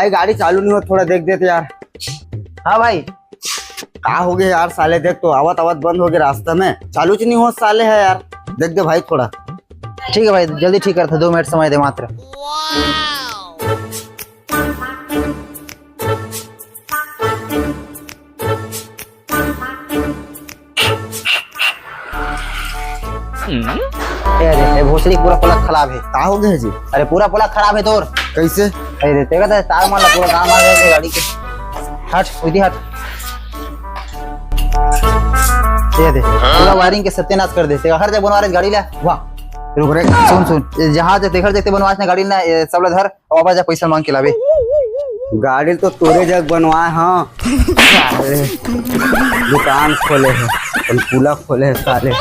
भाई गाड़ी चालू नहीं हो, थोड़ा देख देते यार। हाँ भाई। क्या हो गया यार साले, देख तो आवत आवत बंद हो गया रास्ते में, चालू च नहीं हो साले है यार, देख दे भाई थोड़ा। ठीक है भाई, जल्दी ठीक करते, 2 मिनट समय दे मात्र। अरे भोसड़ी पूरा प्लग खराब है। क्या हो गया जी? अरे पूरा प्लग खराब है तोर। कैसे? अरे देखा था तार मारला, पूरा काम आ गया गाड़ी के। हट उधी हट। दे पूरा वायरिंग के सत्यानाश कर दे। हर जगह बनवा रहे गाड़ी ला। वाह रुक रे, सुन जहाँ देखर देखते बनवा गाड़ी ना, सब धर वापस जा, पैसा मांग के लावे। गाड़ी तो तोरे जग बनवाए। हाँ दुकान खोले है, पुला खोले है साले।